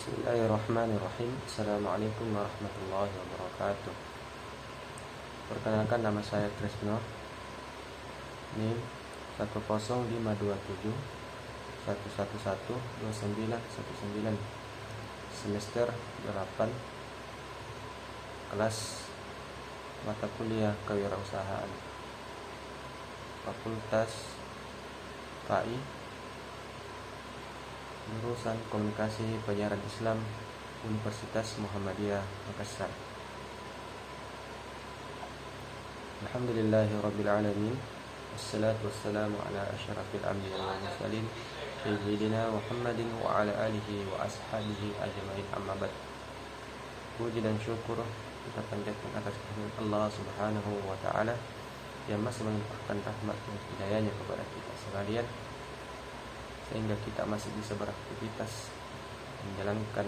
Bismillahirrahmanirrahim. Assalamualaikum warahmatullahi wabarakatuh. Perkenalkan, nama saya Tresno. NIM 10527 111 2919, semester 8, kelas mata kuliah kewirausahaan, Fakultas KAI, jurusan Komunikasi Penyiaran Islam, Universitas Muhammadiyah Makassar. Alhamdulillahirabbil alamin. Wassalatu wassalamu ala asyrafil anbiya'i wal mursalin sayyidina Muhammadin wa ala alihi wa ashabihi ajmain, amma ba'd. Puji dan syukur kita panjatkan atas kehadirat Allah Subhanahu wa taala yang masih melimpahkan rahmat dan hidayahnya kepada kita sekalian, sehingga kita masih bisa beraktivitas, menjalankan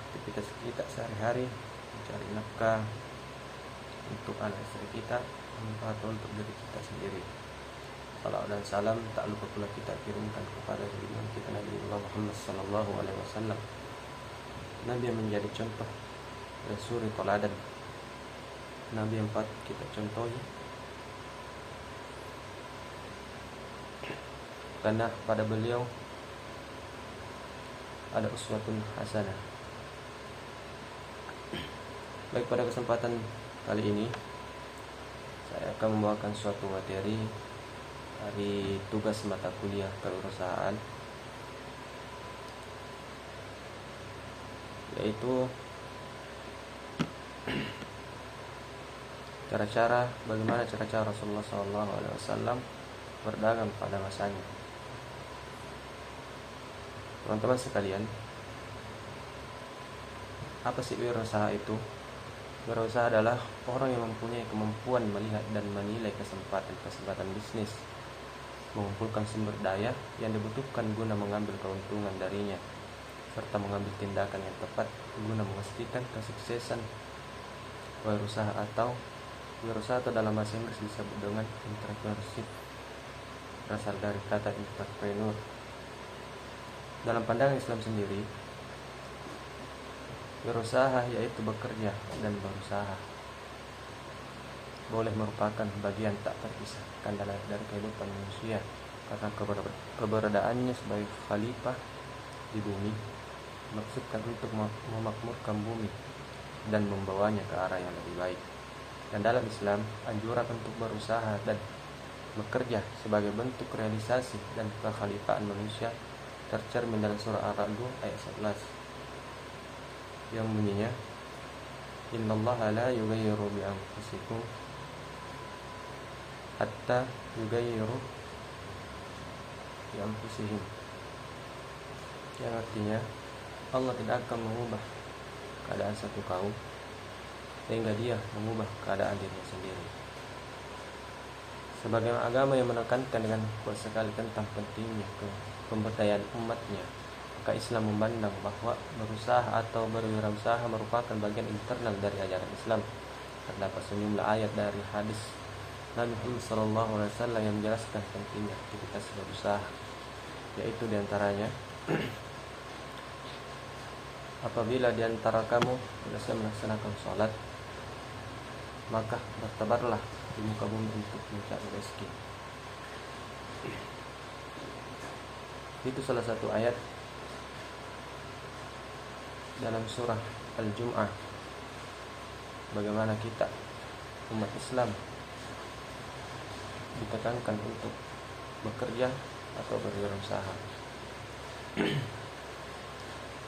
aktivitas kita sehari-hari, mencari nafkah untuk anak istri kita, atau untuk diri kita sendiri. Salawat dan salam tak lupa pula kita kirimkan kepada junjungan kita Nabi Muhammad sallallahu alaihi wasallam, Nabi yang menjadi contoh dan suri teladan, Nabi yang patut kita contohi, karena pada beliau ada uswatun hasanah. Baik, pada kesempatan kali ini saya akan membawakan suatu materi dari tugas mata kuliah kewirausahaan, yaitu bagaimana cara-cara Rasulullah SAW berdagang pada masanya. Teman-teman sekalian, apa sih wirausaha itu? Wirausaha adalah orang yang mempunyai kemampuan melihat dan menilai kesempatan bisnis, mengumpulkan sumber daya yang dibutuhkan guna mengambil keuntungan darinya, serta mengambil tindakan yang tepat guna memastikan kesuksesan wirausaha. Atau wirausaha atau dalam bahasa Inggris disebut dengan entrepreneurship, berasal dari kata entrepreneur. Dalam pandangan Islam sendiri, wirausaha yaitu bekerja dan berusaha boleh merupakan bagian tak terpisahkan dari kehidupan manusia, karena keberadaannya sebagai khalifah di bumi maksudkan untuk memakmurkan bumi dan membawanya ke arah yang lebih baik. Dan dalam Islam, anjuran untuk berusaha dan bekerja sebagai bentuk realisasi dan kekhalifaan manusia tercermin dalam surah Ar-Ra'd ayat 11 yang bunyinya, innallaha la yughayyiru bi anfusikum hatta yughayyiru bi anfusihim, yang artinya Allah tidak akan mengubah keadaan satu kaum sehingga dia mengubah keadaan dirinya sendiri. Sebagai agama yang menekankan dengan kuat sekali tentang pentingnya pemberdayaan umatnya, maka Islam memandang bahwa berusaha atau berwirausaha merupakan bagian internal dari ajaran Islam. Terdapat sejumlah ayat dari hadis Nabi Muhammad SAW yang menjelaskan pentingnya aktivitas berusaha, yaitu diantaranya apabila diantara kamu selesai melaksanakan sholat, maka bertebarlah di muka bumi untuk mencari rezeki. Itu salah satu ayat dalam surah Al-Jum'ah, bagaimana kita umat Islam ditekankan untuk bekerja atau berwirausaha.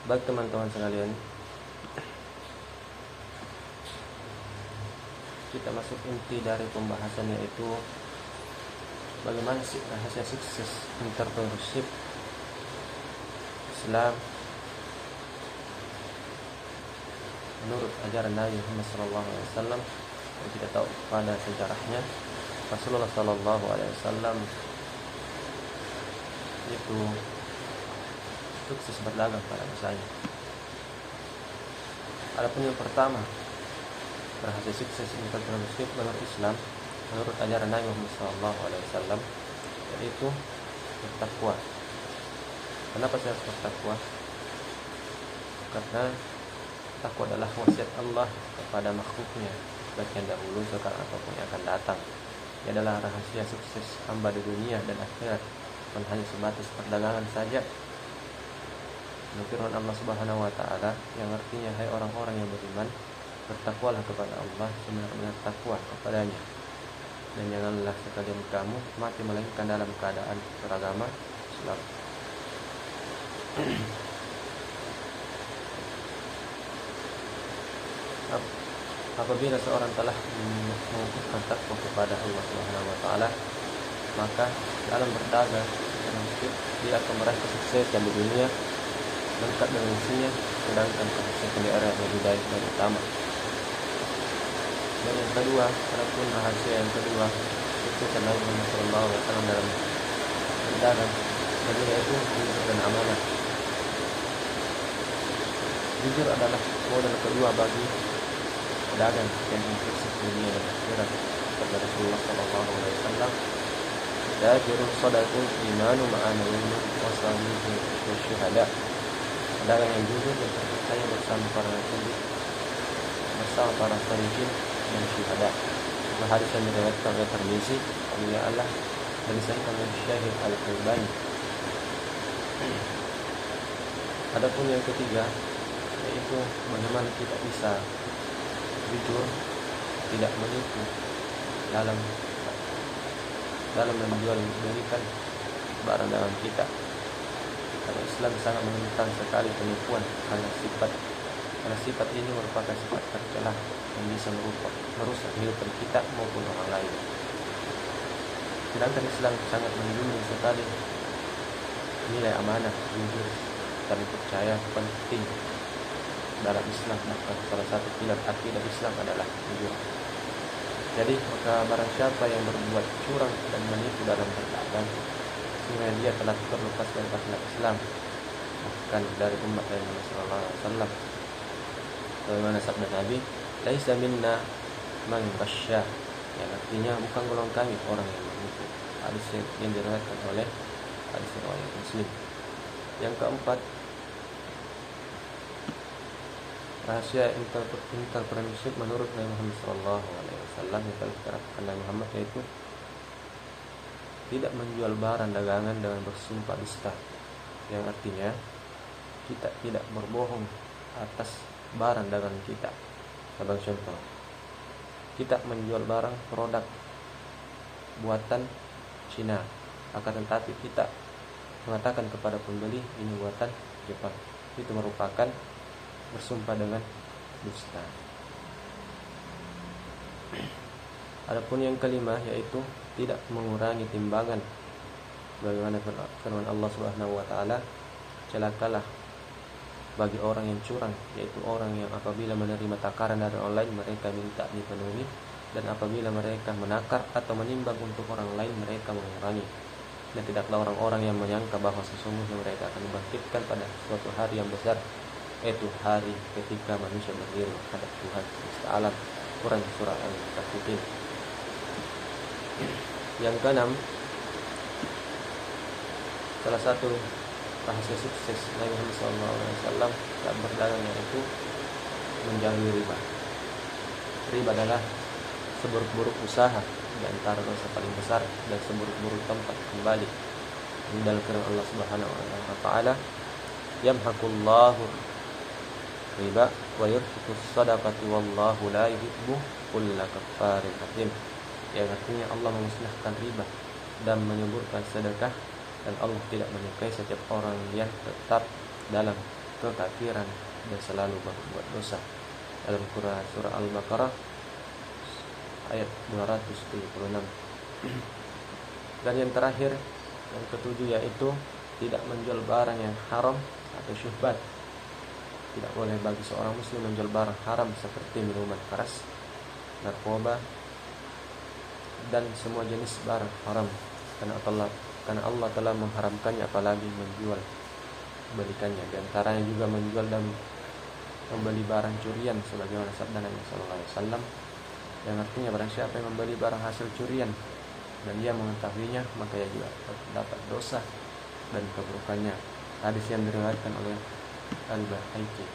Baik teman-teman sekalian, kita masuk inti dari pembahasan, yaitu bagaimana sih rahasia sukses entrepreneurship Islam menurut ajaran Nabi Muhammad SAW. Yang kita tahu pada sejarahnya, Rasulullah SAW itu sukses berdagang pada masanya. Adapun yang pertama, rahasia sukses entrepreneurship menurut Islam, menurut ajaran Nabi Muhammad SAW, yaitu bertakwa. Kenapa saya harus bertakwa? karena takwa adalah wasiat Allah kepada makhluknya, baik yang dahulu, sekarang ataupun yang akan datang. Ia adalah rahasia sukses hamba di dunia dan akhirat, bukan hanya sebatas perdagangan saja. Firman Allah Subhanahu wa taala yang artinya, hai orang-orang yang beriman, bertakwalah kepada Allah sebenar-benar takwa kepadanya, dan janganlah sekalian kamu mati melainkan dalam keadaan beragama Islam. Apabila seorang telah mengukuhkan takwa kepada Allah Subhanahu wa taala, maka dalam berdagang dia akan meraih kesuksesan di dunia lengkap dengan isinya, sedangkan kesuksesan di akhirat lebih baik dan utama. Dan yang kedua, adapun rahasia yang kedua, kesuksesan Nabi Muhammad SAW dalam berdagang, yaitu jujur dan amanah. Jujur adalah modal kedua bagi pedagang yang sukses dunia dan akhirat. Kata Rasulullah SAW, "Tajirun sadaqun imanu ma'anawimu wasalihu wasyuhada." Pedagang yang jujur dan terpercaya bersama para nabi, bersama para sholihin dan syuhada. Hadis yang diriwayatkan oleh Tirmizi, oleh Allah dan disahihkan oleh Syekh Al-Albani. Adapun yang ketiga, yaitu bagaimana kita bisa jujur, tidak menipu dalam menjual belikan barang dagangan kita. Karena Islam sangat menentang sekali penipuan, karena sifat ini merupakan sifat tercela yang bisa merusak kehidupan kita maupun orang lain. Sedangkan Islam sangat menjunjung sekali nilai amanah, jujur, saling percaya penting dalam Islam. Bahkan salah satu pilar akidah Islam adalah jujur. Jadi maka barang siapa yang berbuat curang dan menipu dalam berdagang, sehingga dia telah terlepas dari akhlak Islam, bahkan dari umat Nabi sallallahu alaihi wasallam. Bagaimana sabda Nabi, "Laisa minna man ghasya," yang artinya bukan golongan kami orang yang menipu. Hadis yang diriwayatkan oleh Muslim. Yang keempat, rahasia entrepreneurship menurut Nabi Muhammad SAW yang telah diterapkan Nabi Muhammad, yaitu tidak menjual barang dagangan dengan bersumpah dusta, yang artinya kita tidak berbohong atas barang dagangan kita. Sebagai contoh, kita menjual barang produk buatan Cina, akan tetapi kita mengatakan kepada pembeli ini buatan Jepang. Itu merupakan bersumpah dengan dusta. Adapun yang kelima, yaitu tidak mengurangi timbangan. Bagaimana firman Allah Subhanahu wa taala, celakalah bagi orang yang curang, yaitu orang yang apabila menerima takaran dari online mereka minta dipenuhi, dan apabila mereka menakar atau menimbang untuk orang lain mereka mengurangi. Dan tidaklah orang-orang yang menyangka bahwa sesungguhnya mereka akan dibangkitkan pada suatu hari yang besar, yaitu hari ketika manusia berdiri menghadap Tuhan semesta alam. Quran surah Al-Mutaffifin. Yang keenam, salah satu rahasia sukses Nabi Muhammad SAW dalam berdagang, yaitu menjauhi riba. Riba adalah seburuk-buruk usaha, di antara dosa paling besar dan seburuk-buruk tempat kembali. Ini dalam firman Allah Subhanahu wa taala, "Yamhaqullahu riba wa yurbitus shadaqati wallahu la yuhibbu kulla kaffarin athim." Yang artinya Allah memusnahkan riba dan menyuburkan sedekah, dan Allah tidak menyukai setiap orang yang tetap dalam kekafiran dan selalu berbuat dosa. Dalam surah Al-Baqarah ayat 276. Dan yang terakhir, yang ketujuh, yaitu tidak menjual barang yang haram atau syubhat. Tidak boleh bagi seorang muslim menjual barang haram seperti minuman keras, narkoba, dan semua jenis barang haram, karena Allah telah mengharamkannya, apalagi menjual belikannya. Di antaranya juga menjual dan membeli barang curian, sebagaimana sabda Nabi sallallahu alaihi wasallam, yang artinya barang siapa yang membeli barang hasil curian dan dia mengetahuinya, maka ia juga dapat dosa dan keburukannya. Hadis yang diriwayatkan oleh Al-Baihaqi.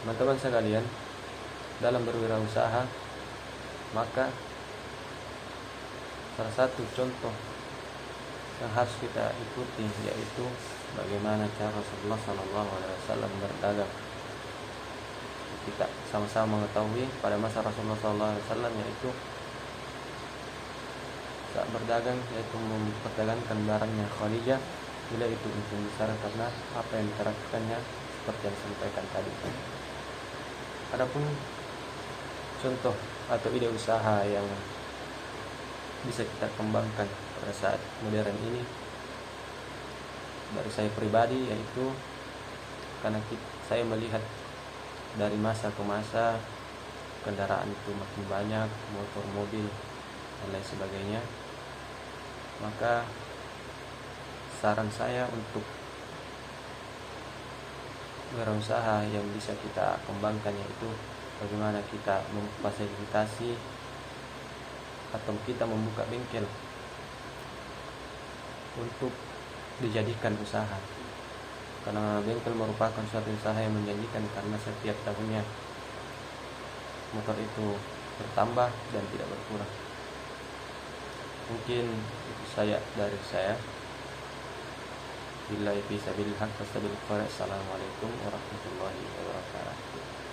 Teman-teman sekalian, dalam berwirausaha, maka salah satu contoh yang harus kita ikuti yaitu bagaimana cara Rasulullah SAW berdagang. Kita sama-sama mengetahui pada masa Rasulullah SAW yaitu saat berdagang yaitu memperdagangkan barangnya Khadijah, bila itu untung besar karena apa yang diterapkannya seperti yang disampaikan tadi. Adapun contoh atau ide usaha yang bisa kita kembangkan pada saat modern ini dari saya pribadi, yaitu karena saya melihat dari masa ke masa kendaraan itu makin banyak, motor, mobil, dan lain sebagainya, maka saran saya untuk wirausaha yang bisa kita kembangkan yaitu bagaimana kita memfasilitasi atau kita membuka bengkel untuk dijadikan usaha, karena bengkel merupakan suatu usaha yang menjanjikan karena setiap tahunnya motor itu bertambah dan tidak berkurang. Mungkin itu dari saya. Billahi fi sabilillah, Assalamualaikum warahmatullahi wabarakatuh.